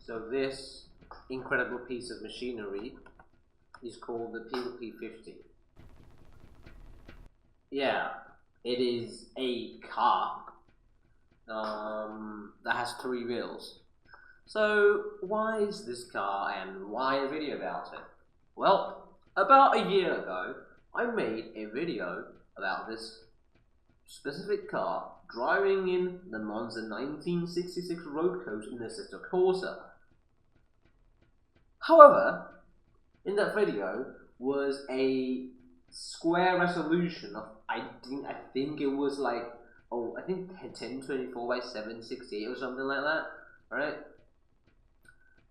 So this incredible piece of machinery is called the Peel P50. Yeah, it is a car that has 3 wheels. So why is this car and why a video about it? Well, about a year ago, I made a video about this specific car driving in the Monza 1966 road course in the assetto corsa. However, in that video was a square resolution of I think it was like 1024 by 768 or something like that, right?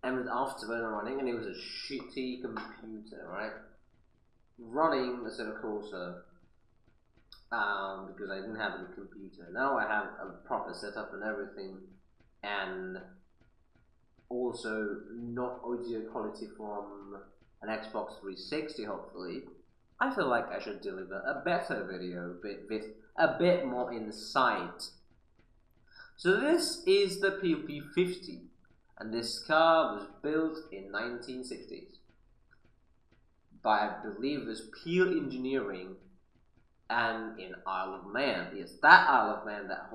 And with Afterburner running, and it was a shitty computer, right? Running the assetto corsa because I didn't have a computer. Now I have a proper setup and everything, and also not audio quality from an Xbox 360, hopefully. I feel like I should deliver a better video with a bit more insight. So this is the Peel P50, and this car was built in 1960s by, I believe, it was Peel Engineering, and in Isle of Man. Yes, that Isle of Man that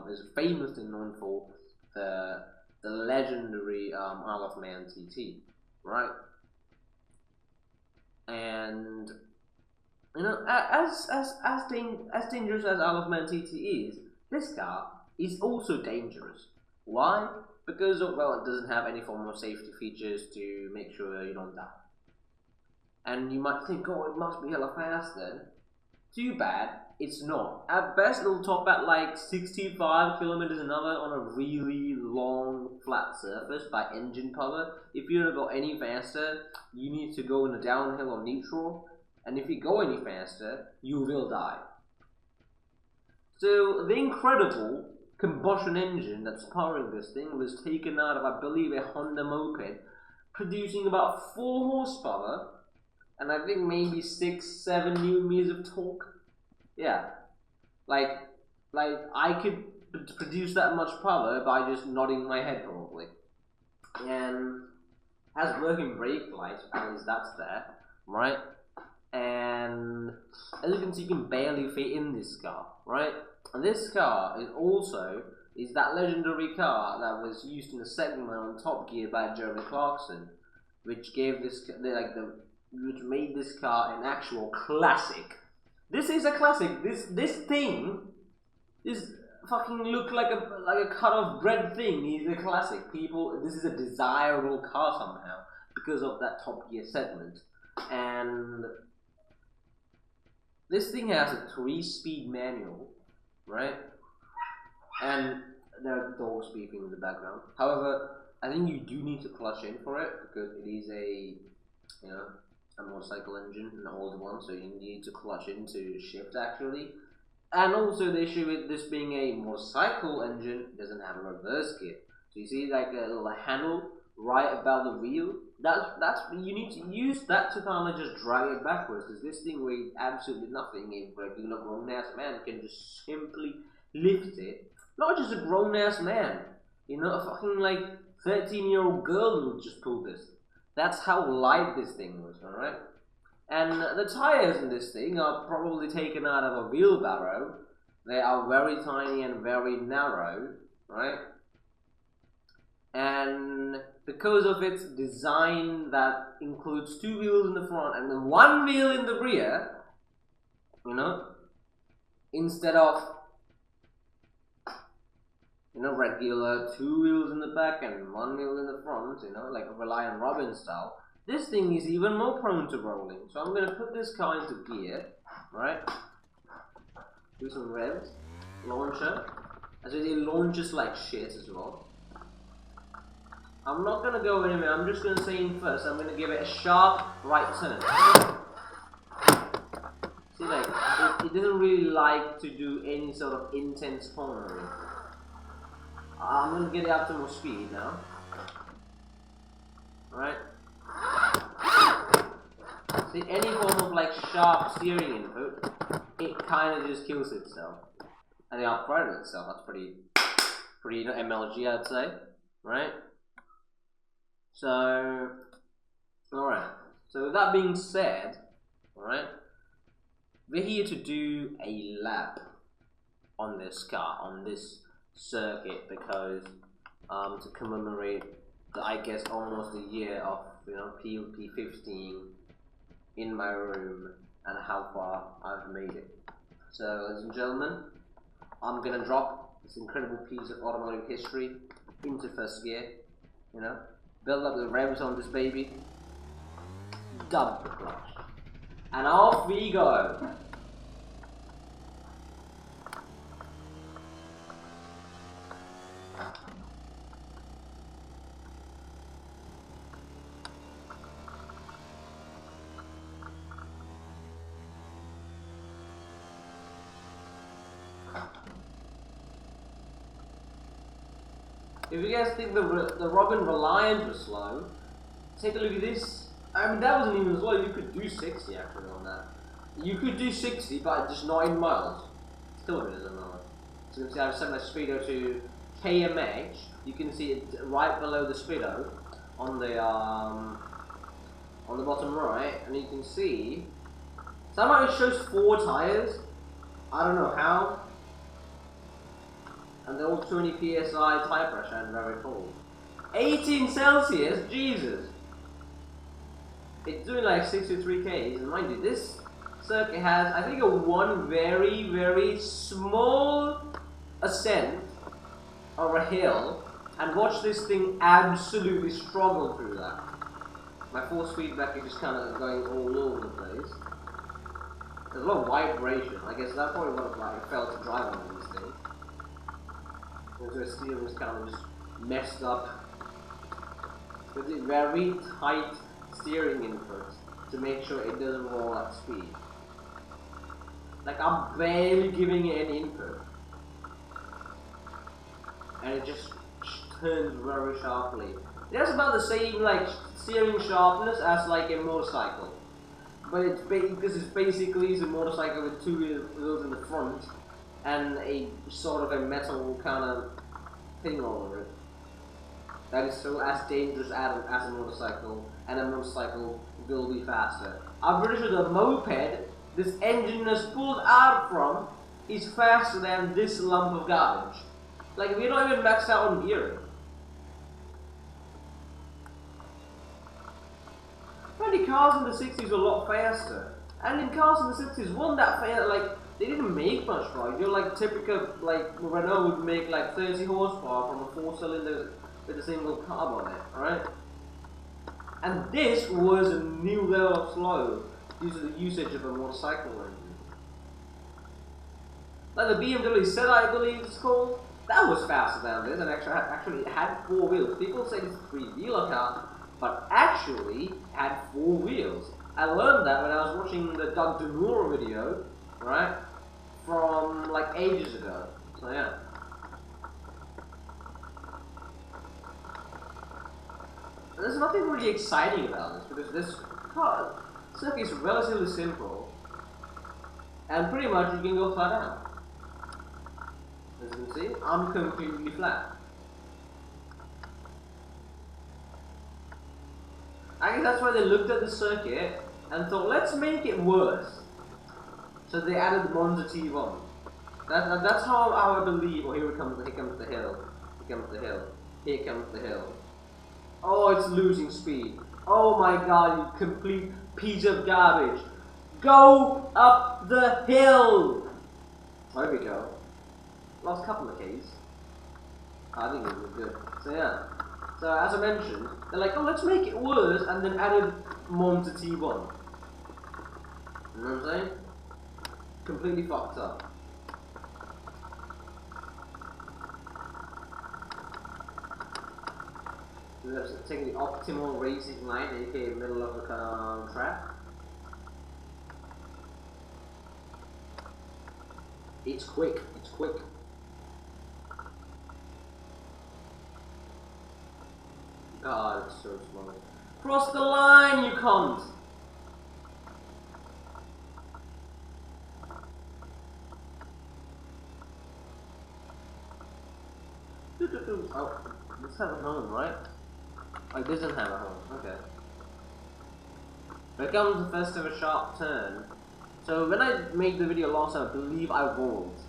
is famously known for the legendary Isle of Man TT, right? And you know, as dangerous as Isle of Man TT is, this car is also dangerous. Why? Because well, it doesn't have any form of safety features to make sure you don't die. And you might think, oh, it must be hella fast then. Too bad, it's not. At best, it'll top at like 65 kilometers an hour on a really long flat surface by engine power. If you don't go any faster, you need to go in a downhill or neutral, and if you go any faster, you will die. So the incredible combustion engine that's powering this thing was taken out of, I believe, a Honda moped, producing about 4 horsepower, and I think maybe 6-7 newton meters of torque. Yeah, like I could produce that much power by just nodding my head probably. And has working brake lights, at least that's there, right? And as you can see, you can barely fit in this car, right? And this car is that legendary car that was used in the segment on Top Gear by Jeremy Clarkson, which gave this which made this car an actual classic. This is a classic. This thing, this fucking look like a cut of bread thing is a classic. People, this is a desirable car somehow because of that Top Gear segment. And this thing has a 3-speed manual, right? And there are dogs beeping in the background. However, I think you do need to clutch in for it because it is a motorcycle engine, an old one, so you need to clutch in to shift actually. And also the issue with this being a motorcycle engine, it doesn't have a reverse gear. So you see like a little handle right above the wheel. That's you need to use that to kind of just drag it backwards, because this thing weighs absolutely nothing. A regular grown ass man can just simply lift it. Not just a grown ass man, you know, a fucking like 13-year-old girl would just pull this. That's how light this thing was, alright? And the tires in this thing are probably taken out of a wheelbarrow. They are very tiny and very narrow, right? And because of its design that includes 2 wheels in the front and then 1 wheel in the rear, you know, instead of regular 2 wheels in the back and 1 wheel in the front, like a Reliant Robin style, this thing is even more prone to rolling. So I'm going to put this car into gear, right? Do some revs, launcher. As you see, it launches like shit as well. I'm not going to go anywhere, I'm just going to say in first, I'm going to give it a sharp right turn. See, like, it doesn't really like to do any sort of intense cornering. I'm going to get it up to more speed now. Right? See, any form of like sharp steering input, it kind of just kills itself. And the upright itself, that's pretty MLG, I'd say. Right? So, alright. So with that being said, alright, we're here to do a lap on this car, on this circuit, because to commemorate the, I guess, almost a year of, you know, Peel P50 in my room and how far I've made it. So, ladies and gentlemen, I'm gonna drop this incredible piece of automotive history into first gear, you know, build up the revs on this baby, dump the clutch, and off we go. If you guys think the Robin Reliant was slow, take a look at this. I mean, that wasn't even slow. You could do 60 actually on that. You could do 60, but just not in miles. Still a bit of a miles. So you can see I've set my speedo to kmh. You can see it right below the speedo on the bottom right, and you can see somehow it shows 4 tires. I don't know how. And they're all 20 psi tire pressure and very cold. 18 Celsius, Jesus! It's doing like 63 k's, and mind you, this circuit has, I think, one very, very small ascent or a hill, and watch this thing absolutely struggle through that. My force feedback is just kind of going all over the place. There's a lot of vibration. I guess that's probably what I felt to drive on this thing. The steering is kind of just messed up. With a very tight steering input to make sure it doesn't roll at speed. Like, I'm barely giving it any input. And it just turns very sharply. That's about the same, like, steering sharpness as like a motorcycle. But it's because it's basically a motorcycle with 2 wheels in the front and a sort of a metal kind of thing over it. That is still as dangerous as a motorcycle, and a motorcycle will be faster. I'm pretty sure the moped this engine is pulled out from is faster than this lump of garbage. Like, we're not even maxed out on gearing. Apparently cars in the 60s were a lot faster. And in cars in the 60s weren't that fast, like, they didn't make much power. You're like typical, like Renault would make like 30 horsepower from a 4-cylinder with a single carb on it, alright? And this was a new level of slow due to the usage of a motorcycle engine. Like the BMW Sedan, I believe it's called, that was faster than this and actually it had 4 wheels. People say it's a 3-wheeler car, but actually it had 4 wheels. I learned that when I was watching the Doug Demura video, right, from like ages ago. So yeah. There's nothing really exciting about this because this car circuit is relatively simple and pretty much you can go flat out. As you can see, I'm completely flat. I guess that's why they looked at the circuit and thought, let's make it worse. So they added the Monza T1. That's how I believe. Oh, here comes the hill. Here comes the hill. Here comes the hill. Oh, it's losing speed. Oh my god, you complete piece of garbage. Go up the hill! There we go. Lost a couple of Ks. I think it was good. So yeah. So as I mentioned, they're like, oh, let's make it worse, and then added Monza T1. You know what I'm saying? Completely fucked up. We're taking the optimal racing line, aka middle of the track. It's quick. It's quick. God, it's so slow. Cross the line, you cunt! Oh, let's have a home, right? Oh, it doesn't have a home. Okay. Here comes the first of a sharp turn. So when I made the video last time, I believe I rolled.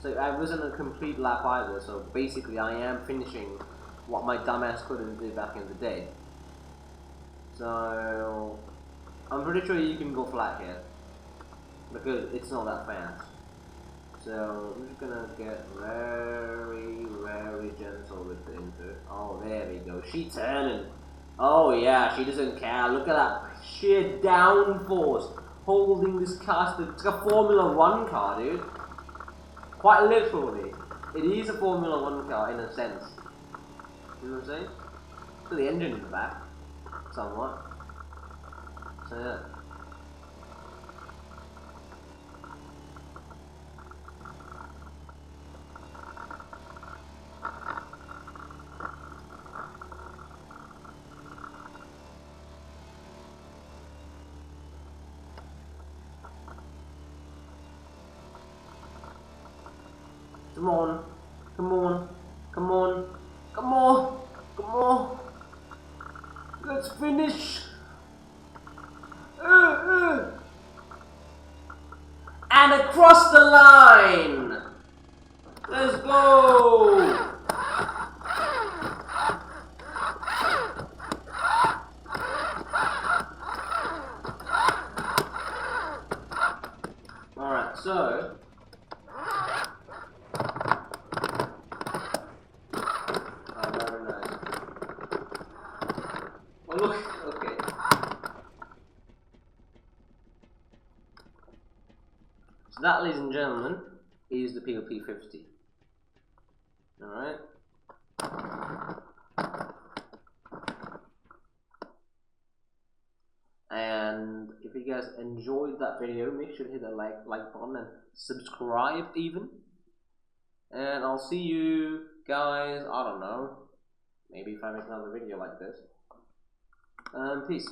So I wasn't a complete lap either. So basically, I am finishing what my dumbass couldn't do back in the day. So I'm pretty sure you can go flat here because it's not that fast. So I'm just gonna get very, very gentle with the insert. Oh, there we go. She's turning. Oh yeah, she doesn't care. Look at that sheer downforce holding this car. It's like a Formula 1 car, dude. Quite literally. It is a Formula 1 car in a sense. You know what I'm saying? So the engine in the back, somewhat. So yeah. Come on, come on, come on, come on, come on. Let's finish. And across the line. Let's go. Alright, so very nice. Oh look, okay. So that, ladies and gentlemen, is the Peel P50. Alright. And if you guys enjoyed that video, make sure to hit the like button and subscribe even. And I'll see you guys, I don't know, maybe if I make another video like this. Peace.